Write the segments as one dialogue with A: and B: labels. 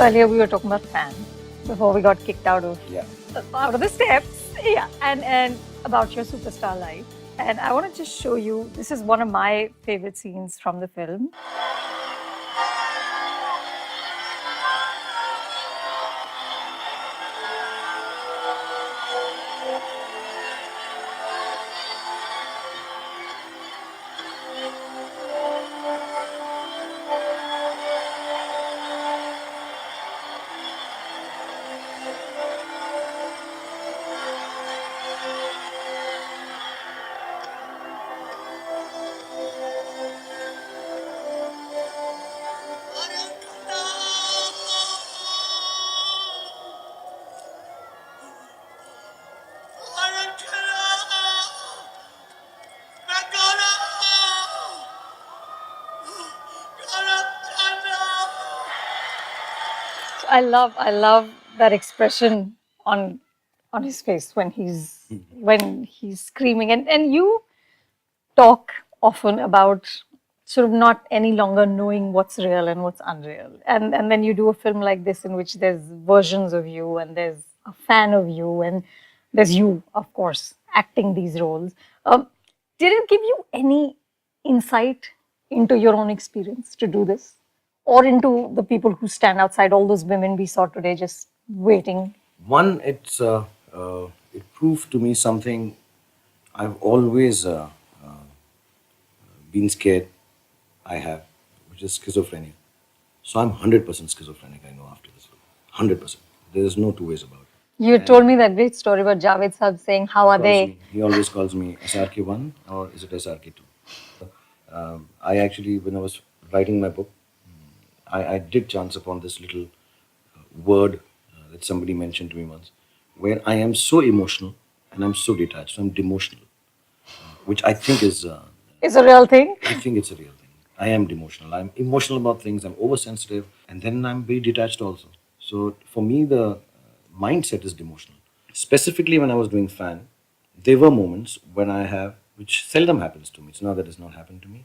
A: earlier we were talking about fans before we got kicked out of the steps. Yeah, and about your superstar life. And I want to just show you. This is one of my favorite scenes from the film. I love that expression on his face when he's screaming. And you talk often about sort of not any longer knowing what's real and what's unreal. And then you do a film like this in which there's versions of you and there's a fan of you and there's you, of course, acting these roles. Did it give you any insight into your own experience to do this? Or into the people who stand outside, all those women we saw today just waiting?
B: One, it proved to me something I've always been scared I have, which is schizophrenia. So I'm 100% schizophrenic, I know, after this film. 100%. There is no two ways about it.
A: You told me that great story about Javed Sahab saying, how are they?
B: He always calls me SRK 1 or is it SRK 2? I actually, when I was writing my book, I did chance upon this little word that somebody mentioned to me once, where I am so emotional and I'm so detached. So I'm demotional, which I think is a
A: real thing.
B: I think it's a real thing. I am demotional. I'm emotional about things. I'm oversensitive, and then I'm very detached also. So for me, the mindset is demotional. Specifically, when I was doing fan, there were moments when which seldom happens to me. It's not that it's not happened to me,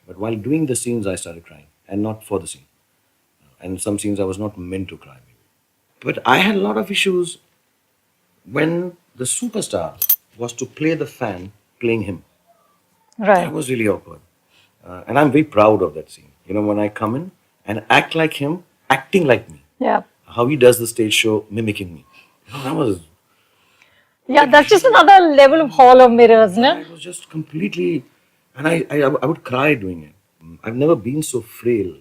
B: but while doing the scenes, I started crying, and not for the scene. And some scenes I was not meant to cry, maybe. But I had a lot of issues when the superstar was to play the fan playing him.
A: Right.
B: That was really awkward. And I'm very proud of that scene. You know, when I come in and act like him, acting like me.
A: Yeah.
B: How he does the stage show, mimicking me. You know, that was...
A: Yeah, that's just another level of Hall of Mirrors, no?
B: It was just completely... And I would cry doing it. I've never been so frail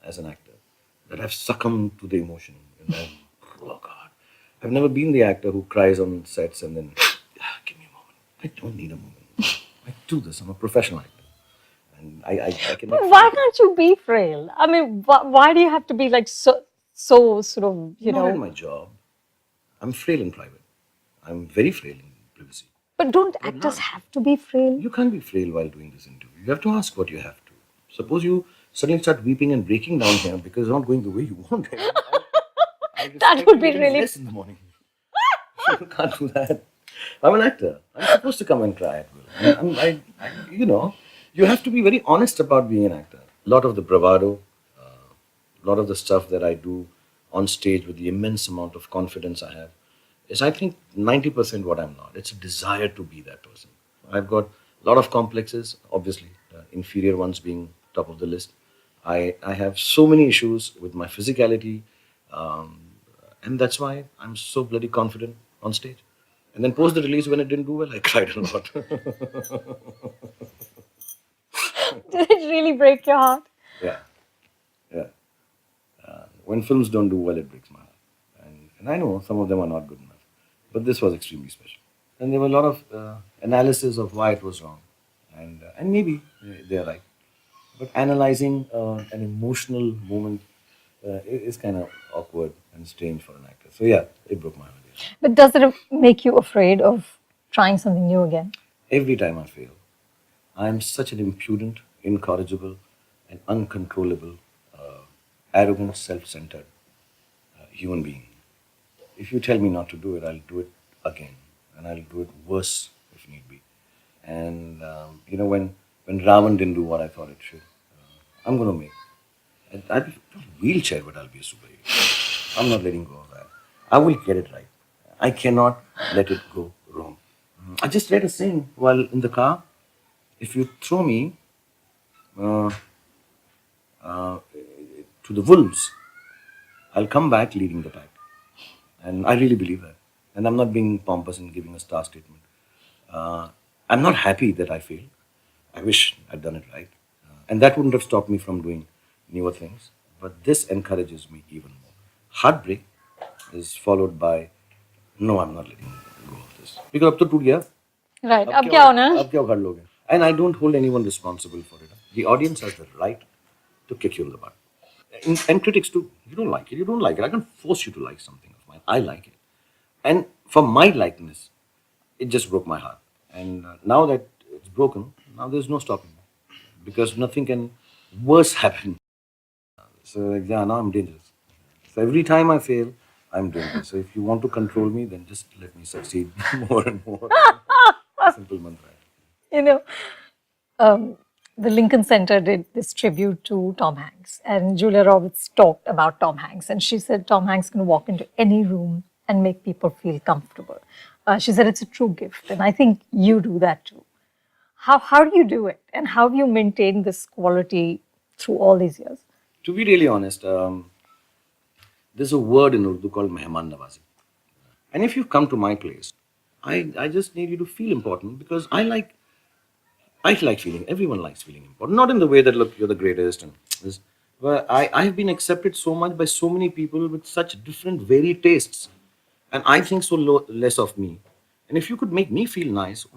B: as an actor that I've succumbed to the emotion. You know? Oh, God. I've never been the actor who cries on sets and then, give me a moment. I don't need a moment. I do this. I'm a professional actor. And I can...
A: But why can't you be frail? I mean, why do you have to be like so sort of, you know...
B: Not in my job. I'm frail in private. I'm very frail in privacy.
A: But don't actors have to be frail?
B: You can't be frail while doing this interview. You have to ask what you have to. Suppose you suddenly start weeping and breaking down here because it's not going the way you want it.
A: That would be really...
B: less in the morning. You can't do that. I'm an actor. I'm supposed to come and cry at will. You know, you have to be very honest about being an actor. A lot of the bravado, a lot of the stuff that I do on stage with the immense amount of confidence I have is, I think, 90% what I'm not. It's a desire to be that person. I've got a lot of complexes, obviously, inferior ones being top of the list. I have so many issues with my physicality, and that's why I'm so bloody confident on stage. And then post the release, when it didn't do well, I cried a lot.
A: Did it really break your heart?
B: Yeah. When films don't do well, it breaks my heart. And I know some of them are not good enough. But this was extremely special. And there were a lot of analysis of why it was wrong. And maybe they're right. But analyzing an emotional moment is kind of awkward and strange for an actor. So yeah, it broke my heart. Yeah.
A: But does it make you afraid of trying something new again?
B: Every time I fail, I'm such an impudent, incorrigible, and uncontrollable, arrogant, self-centered human being. If you tell me not to do it, I'll do it again. And I'll do it worse if need be. And, you know, when Ravan didn't do what I thought it should, I'm going to make. I'll be a wheelchair, but I'll be a superhero. I'm not letting go of that. I will get it right. I cannot let it go wrong. I just read a saying while in the car. If you throw me uh, to the wolves, I'll come back leading the pack. And I really believe that. And I'm not being pompous and giving a star statement. I'm not happy that I failed. I wish I'd done it right. And that wouldn't have stopped me from doing newer things. But this encourages me even more. Heartbreak is followed by, no, I'm not letting go of this. Because अब तो टूट गया.
A: Right. अब क्या होना?
B: अब क्या उखाड़ लोगे? And I don't hold anyone responsible for it. The audience has the right to kick you in the butt. And critics too. You don't like it. You don't like it. I can't force you to like something of mine. I like it. And for my likeness, it just broke my heart. And now that it's broken, now there's no stopping me. Because nothing can worse happen. So yeah, now I'm dangerous. So every time I fail, I'm dangerous. So if you want to control me, then just let me succeed more and more. Simple mantra.
A: You know, the Lincoln Center did this tribute to Tom Hanks, and Julia Roberts talked about Tom Hanks, and she said Tom Hanks can walk into any room and make people feel comfortable. She said it's a true gift, and I think you do that too. How do you do it, and how do you maintain this quality through all these years?
B: To be really honest, there's a word in Urdu called mehman nawazi. And if you come to my place, I just need you to feel important because I like feeling, everyone likes feeling important. Not in the way that, look, you're the greatest and this, but I've been accepted so much by so many people with such different, varied tastes. And I think so less of me. And if you could make me feel nice,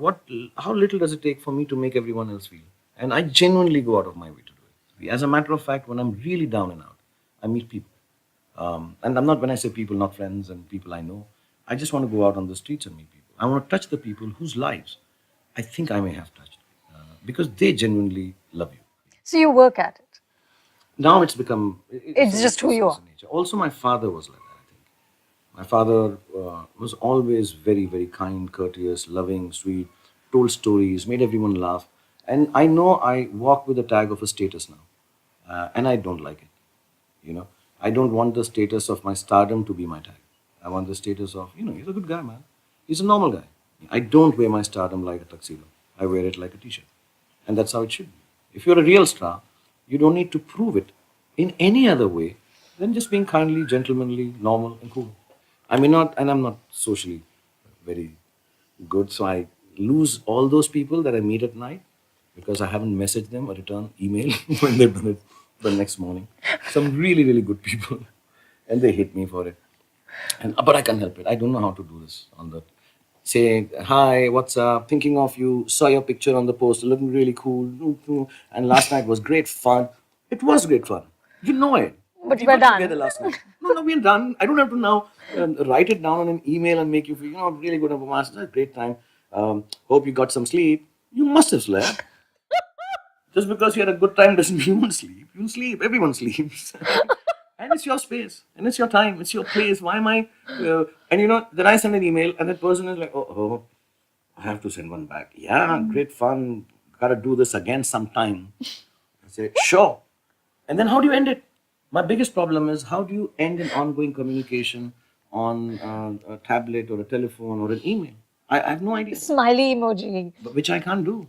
B: how little does it take for me to make everyone else feel? And I genuinely go out of my way to do it. As a matter of fact, when I'm really down and out, I meet people. And I'm not, when I say people, not friends and people I know, I just want to go out on the streets and meet people. I want to touch the people whose lives I think I may have touched because they genuinely love you.
A: So you work at it.
B: Now it's become...
A: It's just who you are.
B: Nature. Also, my father was like that, I think. My father was always very, very kind, courteous, loving, sweet, told stories, made everyone laugh. And I know I walk with the tag of a status now. And I don't like it. You know, I don't want the status of my stardom to be my tag. I want the status of, he's a good guy, man. He's a normal guy. I don't wear my stardom like a tuxedo. I wear it like a t-shirt. And that's how it should be. If you're a real star, you don't need to prove it in any other way than just being kindly, gentlemanly, normal, and cool. I may not, and I'm not socially very good, so I lose all those people that I meet at night because I haven't messaged them or returned email when they've done it the next morning. Some really, really good people, and they hate me for it. But I can't help it. I don't know how to do this on the say, hi, what's up? Thinking of you, saw your picture on the poster, looking really cool. And last night was great fun. It was great fun. You know it.
A: But
B: we
A: we're
B: were
A: done.
B: Together last night. No, we're done. I don't have to now write it down on an email and make you feel, really good of a master. It's a great time. Hope you got some sleep. You must have slept. Just because you had a good time doesn't mean you won't sleep. You'll sleep. Everyone sleeps. And it's your space. And it's your time. It's your place. Why am I... and then I send an email and that person is like, oh, I have to send one back. Yeah, great fun. Got to do this again sometime. I say, sure. And then how do you end it? My biggest problem is how do you end an ongoing communication on a tablet or a telephone or an email? I have no idea.
A: Smiley emoji.
B: But which I can't do.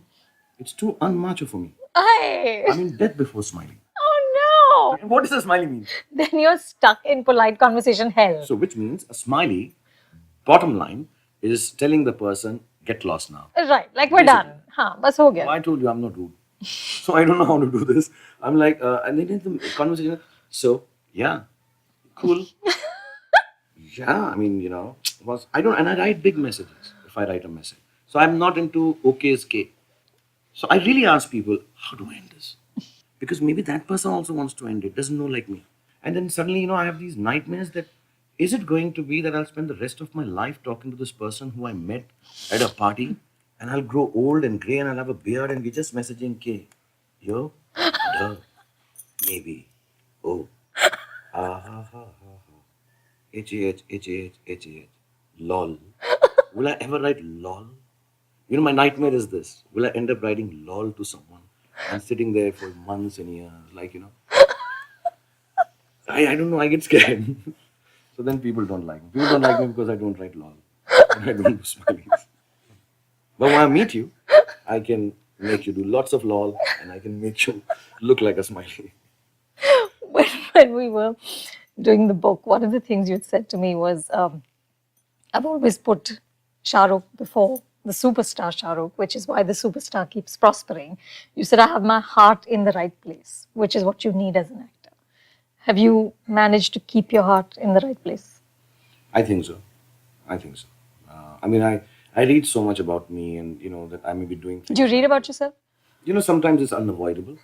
B: It's too unmacho for me.
A: Aye.
B: I'm in death before smiling.
A: Oh no!
B: What does a smiley mean?
A: Then you're stuck in polite conversation hell.
B: So which means a smiley, bottom line, is telling the person, get lost now.
A: Right, like we're done. Bas ho gaya.
B: I told you I'm not rude. So I don't know how to do this. I'm like, and then in the conversation, so, yeah, cool. Yeah, I mean, I write big messages if I write a message. So I'm not into OK's K. So I really ask people, how do I end this? Because maybe that person also wants to end it, doesn't know like me. And then suddenly, I have these nightmares that, is it going to be that I'll spend the rest of my life talking to this person who I met at a party and I'll grow old and grey and I'll have a beard and we're just messaging K. Yo, duh, maybe, oh, ah, ha, ha, ha, ha, H-A-H, H-A-H, H-A-H, lol. Will I ever write lol? My nightmare is this. Will I end up writing lol to someone and sitting there for months and years, I don't know, I get scared. So then people don't like me. People don't like me because I don't write lol. And I don't do smileys. But when I meet you, I can make you do lots of lol and I can make you look like a smiley.
A: When we were doing the book, one of the things you'd said to me was, I've always put Shah Rukh before the superstar Shah Rukh, which is why the superstar keeps prospering. You said, I have my heart in the right place, which is what you need as an actor. Have you managed to keep your heart in the right place?
B: I think so. I think so. I mean, I read so much about me and, that I may be doing things.
A: Do you read about yourself?
B: Sometimes it's unavoidable.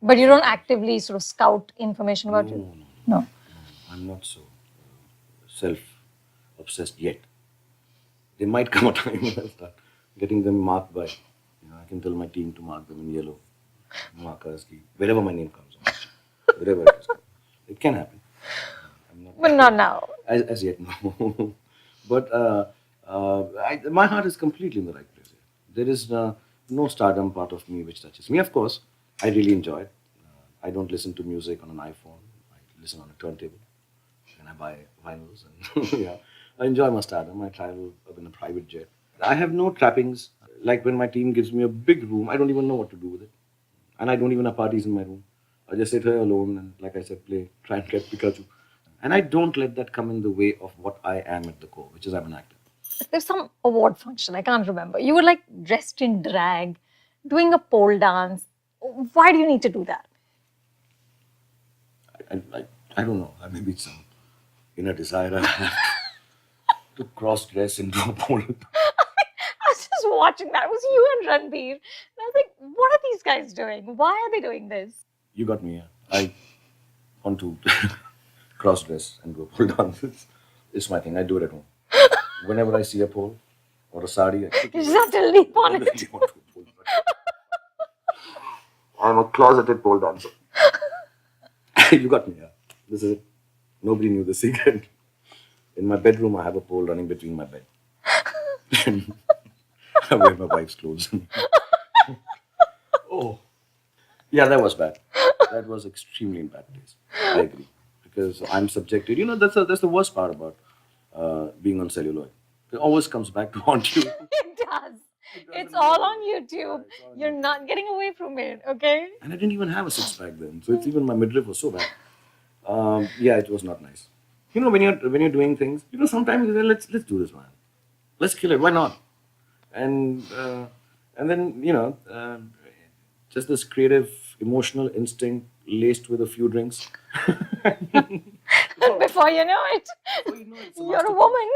A: But you don't actively sort of scout information about you? No.
B: I'm not so self-obsessed yet. There might come a time when I'll start getting them marked by, I can tell my team to mark them in yellow markers, wherever my name comes on, wherever it is. It can happen.
A: But not now.
B: As yet, no. But my heart is completely in the right place. There is no stardom part of me which touches me. Of course, I really enjoy it. I don't listen to music on an iPhone. I listen on a turntable. And I buy vinyls. And yeah, I enjoy my stardom. I travel in a private jet. I have no trappings. Like when my team gives me a big room, I don't even know what to do with it. And I don't even have parties in my room. I just sit here alone and, like I said, try and get Pikachu. And I don't let that come in the way of what I am at the core, which is I'm an actor.
A: There's some award function, I can't remember. You were like dressed in drag, doing a pole dance. Why do you need to do that?
B: I don't know. Maybe it's some inner desire I have to cross-dress and do a pole.
A: I was just watching that. It was you and Ranbir. And I was like, what are these guys doing? Why are they doing this?
B: You got me. I want to cross-dress and do a pole dance. It's my thing. I do it at home. Whenever I see a pole or a sari,
A: you just have to leap on it.
B: I'm a closeted pole dancer. You got me. This is it. Nobody knew the secret. In my bedroom, I have a pole running between my bed. And I wear my wife's clothes. Oh. Yeah, that was bad. That was extremely in bad taste. I agree. Because I'm subjected. That's the worst part about being on celluloid. It always comes back to haunt you.
A: It does. It's all on YouTube. You're not getting away from it, okay?
B: And I didn't even have a six-pack then. So it's even my midriff was so bad. Yeah, it was not nice. When you're doing things, sometimes you say, let's do this, man. Let's kill it. Why not? And then just this creative, emotional instinct laced with a few drinks.
A: Before you know it, you're a woman.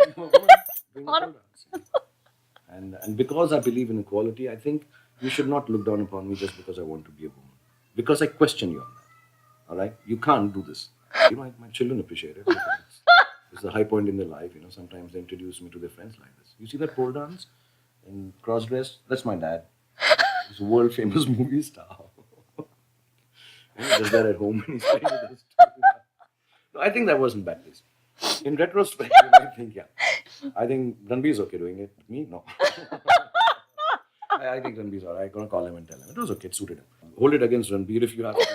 B: And because I believe in equality, I think you should not look down upon me just because I want to be a woman. Because I question you on that. All right? You can't do this. My children appreciate it. It's a high point in their life. Sometimes they introduce me to their friends like this. You see that pole dance and cross-dress? That's my dad. He's a world-famous movie star. And he does that at home and he's playing with us too. No, I think that wasn't bad taste. In retrospect, I think, yeah. I think Ranbir's okay doing it. Me, no. I think Ranbir's all right. I'm going to call him and tell him. It was okay. It suited him. Hold it against Ranbir if you have to.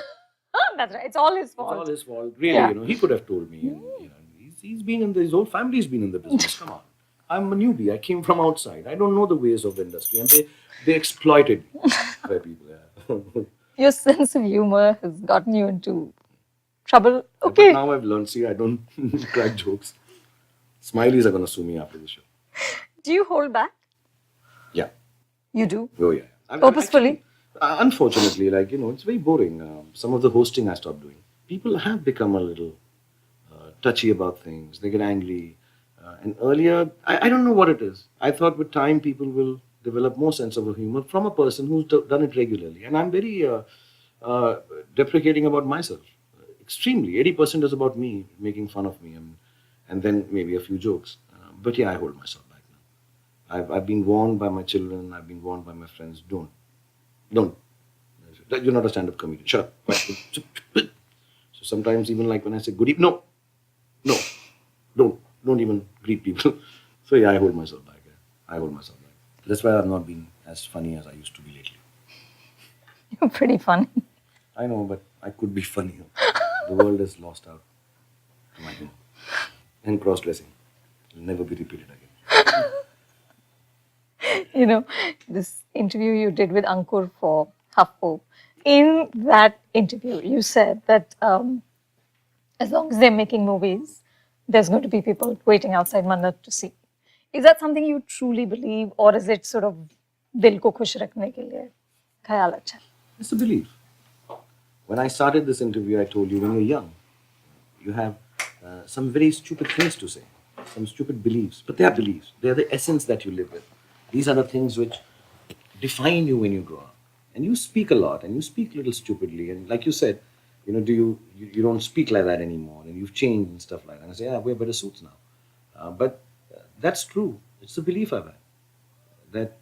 A: That's right. It's all his fault.
B: It's all his fault. Really, he could have told me. And, he's been in his whole family's been in the business. Come on. I'm a newbie. I came from outside. I don't know the ways of the industry. And they exploited me. Fair people, yeah.
A: Your sense of humor has gotten you into trouble. Okay.
B: But now I've learned, I don't crack jokes. Smileys are going to sue me after the show.
A: Do you hold back?
B: Yeah.
A: You do?
B: Oh, yeah.
A: Purposefully?
B: Unfortunately, it's very boring. Some of the hosting I stopped doing. People have become a little touchy about things. They get angry. And earlier, I don't know what it is. I thought with time, people will develop more sense of humor from a person who's done it regularly. And I'm very deprecating about myself. Extremely. 80% is about me, making fun of me. And then maybe a few jokes. But yeah, I hold myself back now. I've been warned by my children. I've been warned by my friends. Don't. You're not a stand-up comedian. Shut up. So sometimes even like when I say good evening, no. Don't even greet people. So yeah, I hold myself back. I hold myself back. That's why I've not been as funny as I used to be lately.
A: You're pretty funny.
B: I know, but I could be funnier. The world has lost out. Imagine. And cross-dressing. It'll never be repeated again.
A: You know, this interview you did with Ankur for HuffPo, in that interview, you said that as long as they're making movies, there's going to be people waiting outside Mannat to see. Is that something you truly believe, or is it sort of dil ko khush rakhne ke liye khayal acha?
B: It's a belief. When I started this interview, I told you when you're young, you have some very stupid things to say, some stupid beliefs, but they are beliefs. They are the essence that you live with. These are the things which define you when you grow up. And you speak a lot, and you speak a little stupidly. And like you said, you know, you don't speak like that anymore, and you've changed and stuff like that. And I say, yeah, wear better suits now. But that's true. It's a belief I've had that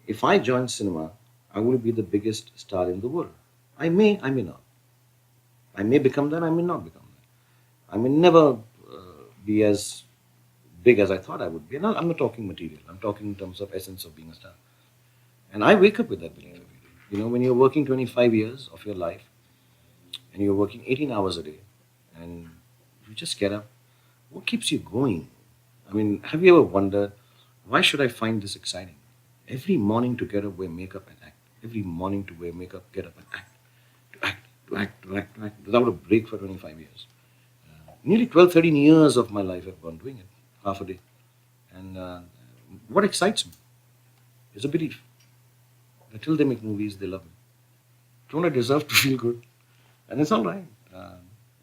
B: if I join cinema, I will be the biggest star in the world. I may not. I may become that, I may not become that. I may never be as big as I thought I would be. And I'm not talking material. I'm talking in terms of essence of being a star. And I wake up with that belief every day. You know, when you're working 25 years of your life, and you're working 18 hours a day, and you just get up, what keeps you going? I mean, have you ever wondered, why should I find this exciting? Every morning to get up, wear makeup and act. Every morning to wear makeup, get up and act. To act, without a break for 25 years. Nearly 12, 13 years of my life I've gone doing it, half a day. And what excites me is a belief that till they make movies, they love me. Don't I deserve to feel good? And it's all right.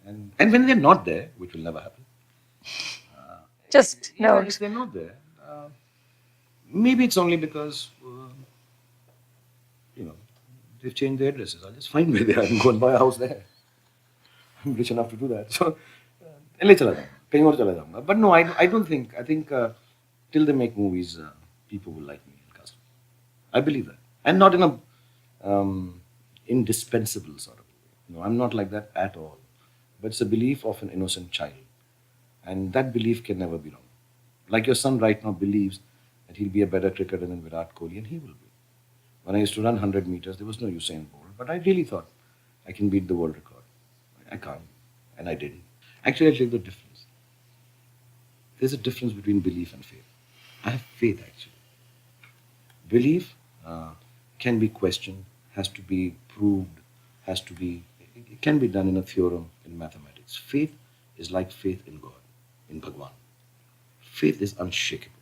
B: And when they're not there, which will never happen.
A: Just no.
B: If they're not there, maybe it's only because, you know, they've changed their addresses. I'll just find where they are and go and buy a house there. I'm rich enough to do that. So, but no, I don't think. I think till they make movies, people will like me and custom. I believe that. And not in a indispensable sort of way. No, I'm not like that at all. But it's a belief of an innocent child. And that belief can never be wrong. Like your son right now believes that he'll be a better cricketer than Virat Kohli, and he will be. When I used to run 100 meters, there was no Usain Bolt. But I really thought I can beat the world record. I can't. And I didn't. Actually, I'll tell you the difference. There's a difference between belief and faith. I have faith, actually. Belief can be questioned, has to be proved, it can be done in a theorem in mathematics. Faith is like faith in God, in Bhagwan. Faith is unshakable.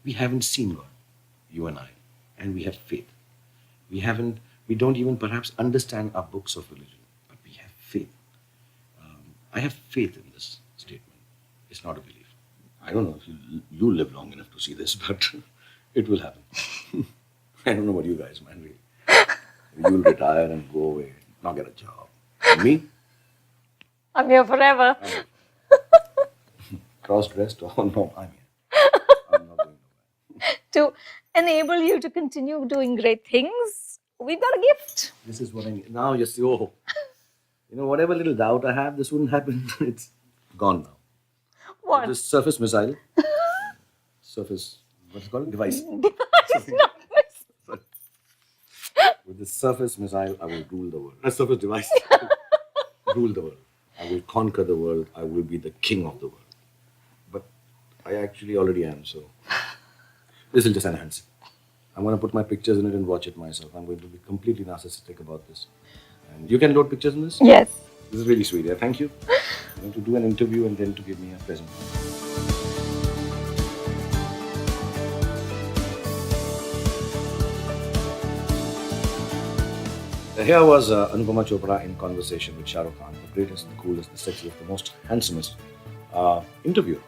B: We haven't seen God, you and I, and we have faith. We don't even perhaps understand our books of religion, but we have faith. I have faith in this statement. It's not a belief. I don't know if you live long enough to see this, but it will happen. I don't know what you guys, man. You'll retire and go away, not get a job. And me?
A: I'm here forever.
B: Cross-dressed or no, I'm here. I'm not going nowhere.
A: To enable you to continue doing great things, we've got a gift.
B: This is what I need. Now you see, oh, you know, whatever little doubt I have, this wouldn't happen. It's gone now.
A: What?
B: This surface missile. Surface, what's it called? Device.
A: It's not this.
B: With this surface missile, I will rule the world. A surface device. Rule the world. I will conquer the world. I will be the king of the world. But I actually already am, so this will just enhance it. I'm going to put my pictures in it and watch it myself. I'm going to be completely narcissistic about this. And you can load pictures in this?
A: Yes.
B: This is really sweet. Yeah, thank you. I'm going to do an interview and then to give me a present. Here was Anupame Chopra in conversation with Shah Rukh Khan, the greatest, the coolest, the sexiest, the most handsomest interviewer.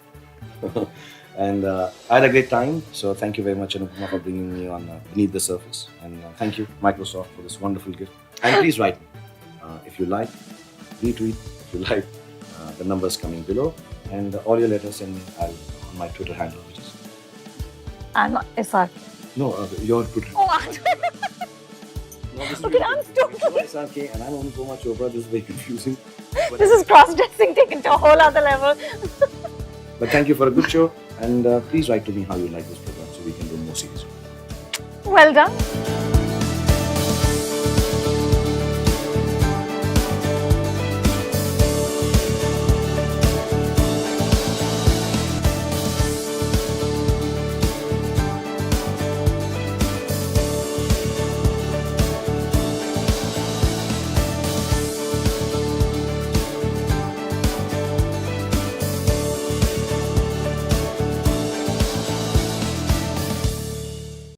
B: And I had a great time. So thank you very much, Anupama, for bringing me on Beneath the Surface. And thank you, Microsoft, for this wonderful gift. And please write me. If you like, retweet. If you like, the numbers coming below. And all your letters send me on my Twitter handle, which is...
A: I'm SRK.
B: No, your Twitter.
A: Oh, okay, I'm stupid.
B: SRK and I'm Anupame Chopra. This is very confusing. But
A: This is cross-dressing taken to a whole other level.
B: But thank you for a good show. And please write to me how you like this program so we can do more series.
A: Well done.